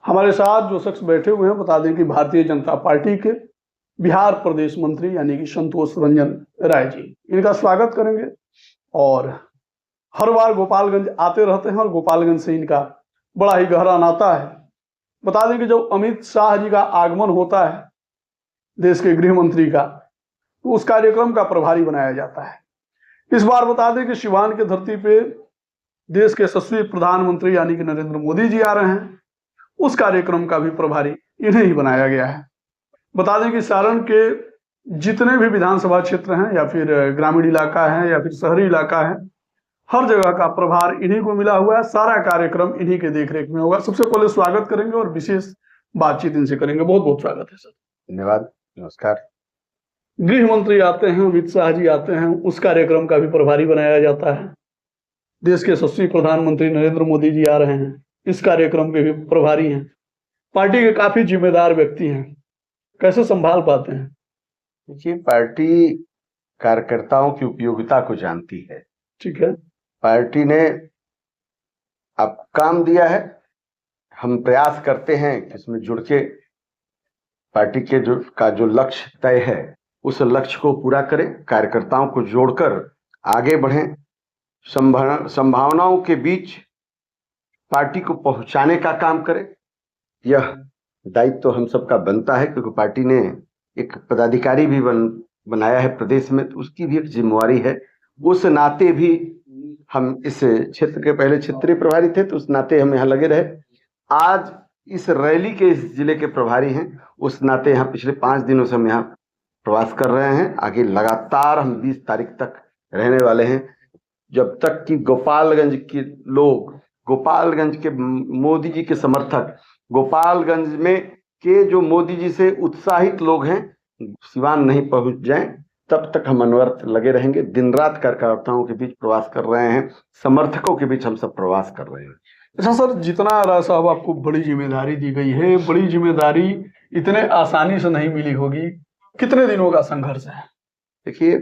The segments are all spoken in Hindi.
हमारे साथ जो शख्स बैठे हुए हैं, बता दें कि भारतीय जनता पार्टी के बिहार प्रदेश मंत्री यानी कि संतोष रंजन राय जी, इनका स्वागत करेंगे। और हर बार गोपालगंज आते रहते हैं और गोपालगंज से इनका बड़ा ही गहरा नाता है। बता दें कि जब अमित शाह जी का आगमन होता है देश के गृह मंत्री का, तो उस कार्यक्रम का प्रभारी बनाया जाता है। इस बार बता दें कि सिवान की धरती पे देश के यशस्वी प्रधानमंत्री यानी कि नरेंद्र मोदी जी आ रहे हैं, उस कार्यक्रम का भी प्रभारी इन्हें ही बनाया गया है। बता दें कि सारण के जितने भी विधानसभा क्षेत्र हैं या फिर ग्रामीण इलाका है या फिर शहरी इलाका है, हर जगह का प्रभार इन्हीं को मिला हुआ है। सारा कार्यक्रम इन्हीं के देखरेख में होगा। सबसे पहले स्वागत करेंगे और विशेष बातचीत इनसे करेंगे। बहुत बहुत स्वागत है सर। धन्यवाद, नमस्कार। गृह मंत्री आते हैं, अमित शाह जी आते हैं, उस कार्यक्रम का भी प्रभारी बनाया जाता है। देश के यशस्वी प्रधानमंत्री नरेंद्र मोदी जी आ रहे हैं, इस कार्यक्रम के भी प्रभारी हैं। पार्टी के काफी जिम्मेदार व्यक्ति हैं, कैसे संभाल पाते हैं? देखिए, पार्टी कार्यकर्ताओं की उपयोगिता को जानती है। ठीक है, पार्टी ने अब काम दिया है, हम प्रयास करते हैं कि इसमें जुड़ के पार्टी के जो लक्ष्य तय है उस लक्ष्य को पूरा करें, कार्यकर्ताओं को जोड़कर आगे बढ़ें, संभावनाओं के बीच पार्टी को पहुंचाने का काम करें। यह दायित्व तो हम सबका बनता है, क्योंकि पार्टी ने एक पदाधिकारी भी बनाया है प्रदेश में, तो उसकी भी एक जिम्मेवारी है। उस नाते भी हम इस क्षेत्र के पहले क्षेत्रीय प्रभारी थे, तो उस नाते हम यहाँ लगे रहे। आज इस रैली के इस जिले के प्रभारी हैं, उस नाते यहाँ पिछले 5 दिनों से हम यहाँ प्रवास कर रहे हैं। आगे लगातार हम 20 तारीख तक रहने वाले हैं, जब तक कि गोपालगंज के लोग, गोपालगंज के मोदी जी के समर्थक, गोपालगंज में के जो मोदी जी से उत्साहित लोग हैं, सिवान नहीं पहुंच जाएं, तब तक हम अनवरत लगे रहेंगे। दिन रात कार्यकर्ताओं के बीच प्रवास कर रहे हैं, समर्थकों के बीच हम सब प्रवास कर रहे हैं। अच्छा सर, जितना राय साहब आपको बड़ी जिम्मेदारी दी गई है, बड़ी जिम्मेदारी इतने आसानी से नहीं मिली होगी। कितने दिनों का संघर्ष है? देखिए,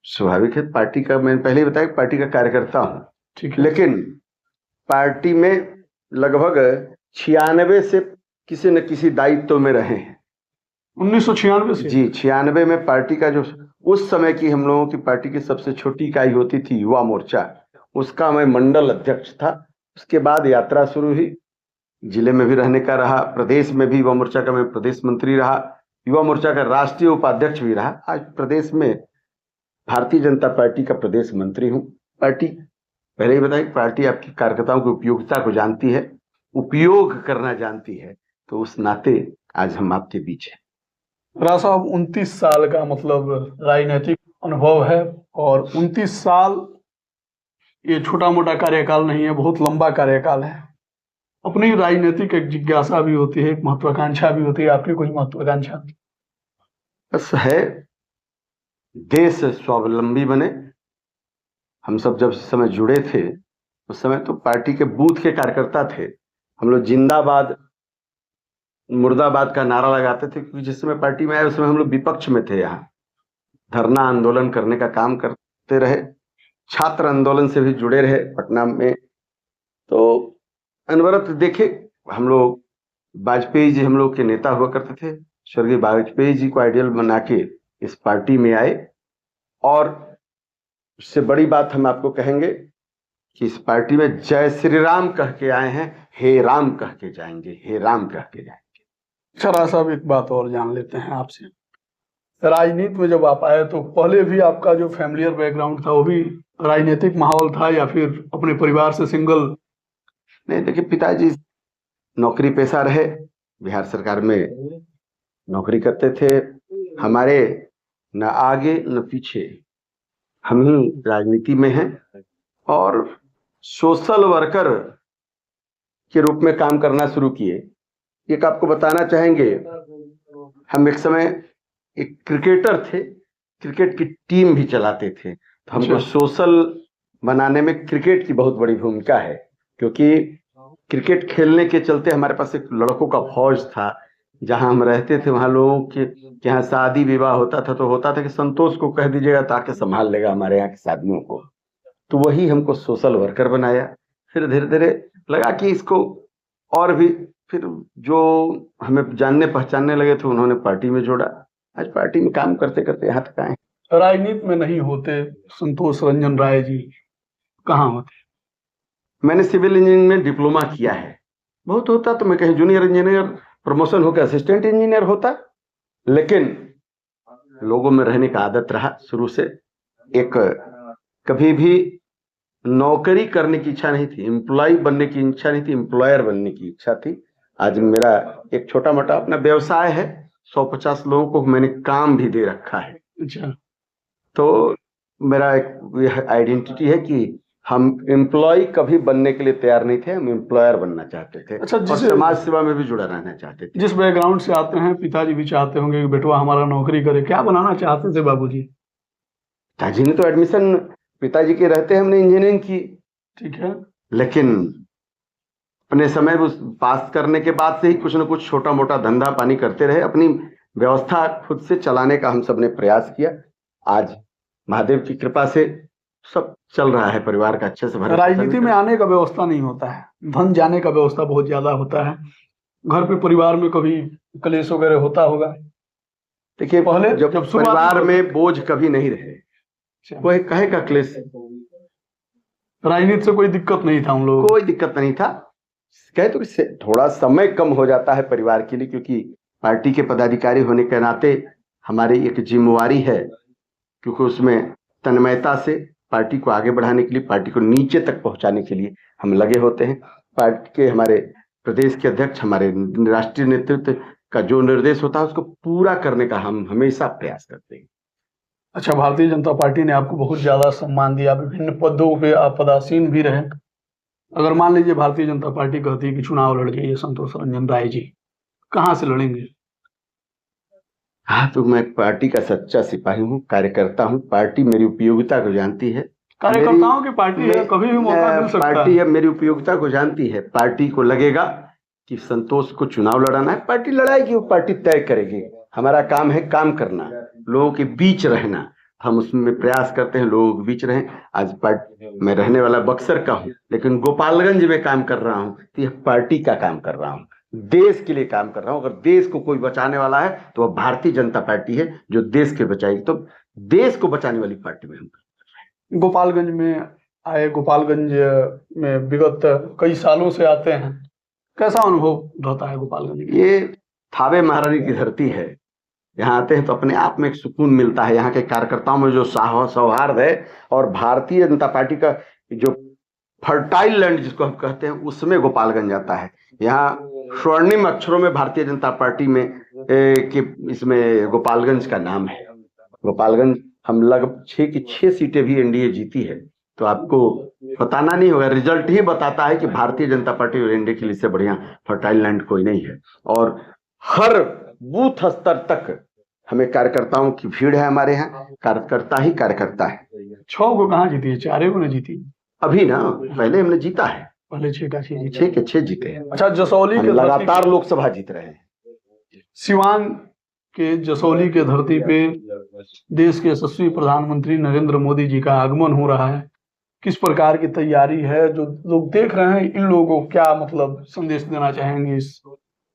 स्वाभाविक है, पार्टी का, मैंने पहले ही बताया, पार्टी का कार्यकर्ता हूँ। ठीक है, लेकिन पार्टी में लगभग 96 से किसी न किसी दायित्व में रहे हैं। 1996 से? जी, 96 में पार्टी का जो उस समय की हम लोगों की पार्टी की सबसे छोटी इकाई होती थी युवा मोर्चा, उसका मैं मंडल अध्यक्ष था। उसके बाद यात्रा शुरू हुई, जिले में भी रहने का रहा, प्रदेश में भी युवा मोर्चा का मैं प्रदेश मंत्री रहा, युवा मोर्चा का राष्ट्रीय उपाध्यक्ष भी रहा। आज प्रदेश में भारतीय जनता पार्टी का प्रदेश मंत्री हूँ। पार्टी, पहले ही बताया, पार्टी आपकी कार्यकर्ताओं की उपयोगिता को जानती है, उपयोग करना जानती है, तो उस नाते आज हम आपके बीच हैं। राय साहब, 29 साल का मतलब राजनीतिक अनुभव है, और 29 साल ये छोटा मोटा कार्यकाल नहीं है, बहुत लंबा कार्यकाल है। अपनी राजनीतिक एक जिज्ञासा भी होती है, एक महत्वाकांक्षा भी होती है। आपकी कोई महत्वाकांक्षा? बस है, देश स्वावलंबी बने। हम सब जब इस समय जुड़े थे, उस समय तो पार्टी के बूथ के कार्यकर्ता थे। हम लोग जिंदाबाद मुर्दाबाद का नारा लगाते थे, क्योंकि जिस समय पार्टी में आए उस समय हम लोग विपक्ष में थे। यहाँ धरना आंदोलन करने का काम करते रहे, छात्र आंदोलन से भी जुड़े रहे पटना में। तो अनवरत देखे, हम लोग, वाजपेयी जी हम लोग के नेता हुआ करते थे, स्वर्गीय वाजपेयी जी को आइडियल बना के इस पार्टी में आए। और उससे बड़ी बात हम आपको कहेंगे कि इस पार्टी में जय श्री राम कह के आए हैं, हे राम कह के जाएंगे, हे राम कह के जाएंगे। अच्छा साहब, एक बात और जान लेते हैं आपसे। राजनीति में जब आप आए तो पहले भी आपका जो फैमिलियर बैकग्राउंड था वो भी राजनीतिक माहौल था, या फिर अपने परिवार से सिंगल? नहीं, देखिए, पिताजी नौकरी पेशा रहे, बिहार सरकार में नौकरी करते थे। हमारे न आगे न पीछे, हम ही राजनीति में हैं और सोशल वर्कर के रूप में काम करना शुरू किए। एक आपको बताना चाहेंगे, हम एक समय एक क्रिकेटर थे, क्रिकेट की टीम भी चलाते थे। तो हमको सोशल बनाने में क्रिकेट की बहुत बड़ी भूमिका है, क्योंकि क्रिकेट खेलने के चलते हमारे पास एक लड़कों का फौज था। जहां हम रहते थे वहां लोगों के यहाँ शादी विवाह होता था, तो होता था कि संतोष को कह दीजिएगा ताकि संभाल लेगा हमारे यहाँ की शादियों को। तो वही हमको सोशल वर्कर बनाया। फिर धीरे धीरे लगा कि इसको और भी फिर जो हमें जानने पहचानने लगे थे उन्होंने पार्टी में जोड़ा। आज पार्टी में काम करते करते यहाँ तक आए। राजनीति में नहीं होते संतोष रंजन राय जी, कहाँ होते? मैंने सिविल इंजीनियरिंग में डिप्लोमा किया है। बहुत होता तो मैं कहीं जूनियर इंजीनियर प्रमोशन होकर असिस्टेंट इंजीनियर होता, लेकिन लोगों में रहने का आदत रहा शुरू से। एक कभी भी नौकरी करने की इच्छा नहीं थी, एम्प्लॉय बनने की इच्छा नहीं थी, एम्प्लॉयर बनने की इच्छा थी। आज मेरा एक छोटा मोटा अपना व्यवसाय है, 150 लोगों को मैंने काम भी दे रखा है। अच्छा, तो मेरा एक आइडेंटिटी है कि हम एम्प्लॉय कभी बनने के लिए तैयार नहीं थे, हम एम्प्लॉयर बनना चाहते थे। अच्छा, और समाज सेवा में भी जुड़ा रहना चाहते थे। जिस बैकग्राउंड से आते हैं, पिताजी भी चाहते होंगे कि बेटवा हमारा नौकरी करे, क्या बनाना चाहते थे बाबूजी? पिताजी ने तो एडमिशन पिताजी के रहते हमने इंजीनियरिंग की, ठीक है, लेकिन अपने समय पास करने के बाद से ही कुछ न कुछ छोटा मोटा धंधा पानी करते रहे। अपनी व्यवस्था खुद से चलाने का हम सब ने प्रयास किया। आज महादेव की कृपा से सब चल रहा है, परिवार का अच्छे से भरण पोषण राजनीति में आने का व्यवस्था नहीं होता है, धन जाने का व्यवस्था बहुत ज्यादा होता है। घर पे परिवार में कभी कलेश वगैरह होता होगा? देखिए, पहले जब परिवार में बोझ कभी नहीं रहे, कोई कहे का क्लेश, राजनीति से कोई दिक्कत नहीं था उन लोगों को? कोई दिक्कत नहीं था। कहे तो इससे थोड़ा समय कम हो जाता है परिवार के लिए, क्योंकि पार्टी के पदाधिकारी होने के नाते हमारी एक जिम्मेवारी है, क्योंकि उसमें तन्मयता से पार्टी को आगे बढ़ाने के लिए, पार्टी को नीचे तक पहुंचाने के लिए हम लगे होते हैं। पार्टी के हमारे प्रदेश के अध्यक्ष, हमारे राष्ट्रीय नेतृत्व का जो निर्देश होता है उसको पूरा करने का हम हमेशा प्रयास करते हैं। अच्छा, भारतीय जनता पार्टी ने आपको बहुत ज्यादा सम्मान दिया, विभिन्न पदों पे आप पदासीन भी रहे। अगर मान लीजिए भारतीय जनता पार्टी कहती है कि चुनाव लड़ जाइए संतोष रंजन राय जी, कहाँ से लड़ेंगे? हाँ, तो मैं पार्टी का सच्चा सिपाही हूँ, कार्यकर्ता हूँ। पार्टी मेरी उपयोगिता को जानती है। कार्यकर्ताओं की पार्टी है, कभी भी मौका मिल सकता पार्टी है। है मेरी उपयोगिता को जानती है। पार्टी को लगेगा कि संतोष को चुनाव लड़ाना है, पार्टी लड़ाएगी, वो पार्टी तय करेगी। हमारा काम है काम करना, लोगों के बीच रहना। हम उसमें प्रयास करते हैं लोगों के बीच रहें। आज मैं रहने वाला बक्सर का हूँ, लेकिन गोपालगंज में काम कर रहा हूँ, तो यह पार्टी का काम कर रहा हूँ, देश के लिए काम कर रहा हूँ। अगर देश को कोई बचाने वाला है तो वह भारतीय जनता पार्टी है, जो देश के बचाएगी। तो देश को बचाने वाली पार्टी में हम गोपालगंज में आए, गोपालगंज में विगत कई सालों से आते हैं, कैसा अनुभव रहता है गोपालगंज में? ये थावे महारानी की धरती है। यहाँ आते हैं तो अपने आप में एक सुकून मिलता है। यहाँ के कार्यकर्ताओं में जो सौहार्द है, और भारतीय जनता पार्टी का जो फर्टाइल लैंड जिसको हम कहते हैं, उसमें गोपालगंज आता है। यहाँ स्वर्णिम अक्षरों में भारतीय जनता पार्टी में इसमें गोपालगंज का नाम है। गोपालगंज हम लगभग 6 की 6 सीटें भी एनडीए जीती है। तो आपको बताना नहीं होगा, रिजल्ट ही बताता है कि भारतीय जनता पार्टी और एनडीए के लिए से बढ़िया फर्टाइल लैंड कोई नहीं है। और हर बूथ स्तर तक हमें कार्यकर्ताओं की भीड़ है। हमारे यहाँ कार्यकर्ता ही कार्यकर्ता है। 6 को कहाँ जीती है? 4 को नहीं जीती अभी ना, पहले हमने जीता है, पहले 6 का 6 जीती। 6 के 6 जीते हैं। अच्छा, जसौली के लगातार लोकसभा जीत रहे हैं। सिवान के जसौली के धरती पे देश के यशस्वी प्रधानमंत्री नरेंद्र मोदी जी का आगमन हो रहा है। किस प्रकार की तैयारी है? जो लोग देख रहे हैं, इन लोगों को क्या मतलब संदेश देना चाहेंगे इस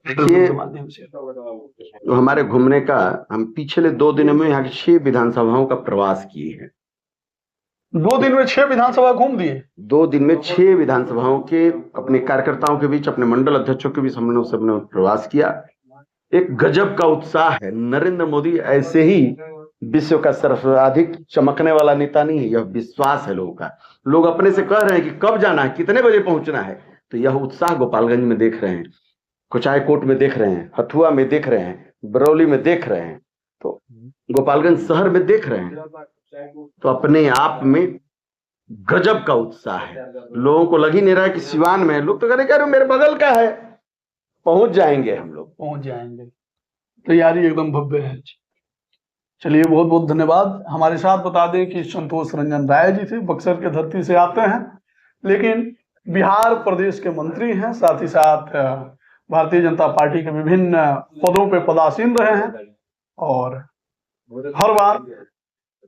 देखिए, के माध्यम से? तो हमारे घूमने का, हम पिछले 2 दिनों में यहाँ की 6 विधानसभाओं का प्रवास किए हैं। 2 दिन में 6 विधानसभा घूम दिए? 2 दिन में 6 विधानसभाओं के अपने कार्यकर्ताओं के बीच, अपने मंडल अध्यक्षों के बीच हमने सबने प्रवास किया। एक गजब का उत्साह है। नरेंद्र मोदी ऐसे ही विश्व का सर्वाधिक चमकने वाला नेता नहीं है, यह विश्वास है लोगों का। लोग अपने से कह रहे हैं कि कब जाना है, कितने बजे पहुंचना है। तो यह उत्साह गोपालगंज में देख रहे हैं, कुचायकोट में देख रहे हैं, हथुआ में देख रहे हैं, बरौली में देख रहे हैं, तो गोपालगंज शहर में देख रहे हैं। तो अपने आप में गजब का उत्साह है। लोगों को लग ही नहीं रहा है कि सिवान में है। लोग तो कह रहे मेरे बगल का है, पहुंच जाएंगे, हम लोग पहुंच जाएंगे। तैयारी एकदम भव्य है। चलिए, बहुत बहुत धन्यवाद। हमारे साथ बता दें कि संतोष रंजन राय जी थे, बक्सर के धरती से आते हैं, लेकिन बिहार प्रदेश के मंत्री हैं, साथ ही साथ भारतीय जनता पार्टी के विभिन्न पदों पे पदासीन रहे हैं। और हर बार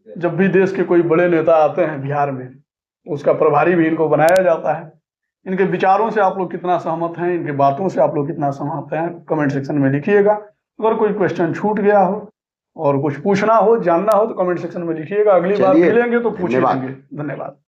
जब भी देश के कोई बड़े नेता आते हैं बिहार में, उसका प्रभारी भी इनको बनाया जाता है। इनके विचारों से आप लोग कितना सहमत हैं, इनके बातों से आप लोग कितना सहमत हैं, कमेंट सेक्शन में लिखिएगा। अगर कोई क्वेश्चन छूट गया हो और कुछ पूछना हो, जानना हो तो कमेंट सेक्शन में लिखिएगा। अगली बार चलिए, मिलेंगे तो पूछ धन्यवाद। लेंगे। धन्यवाद।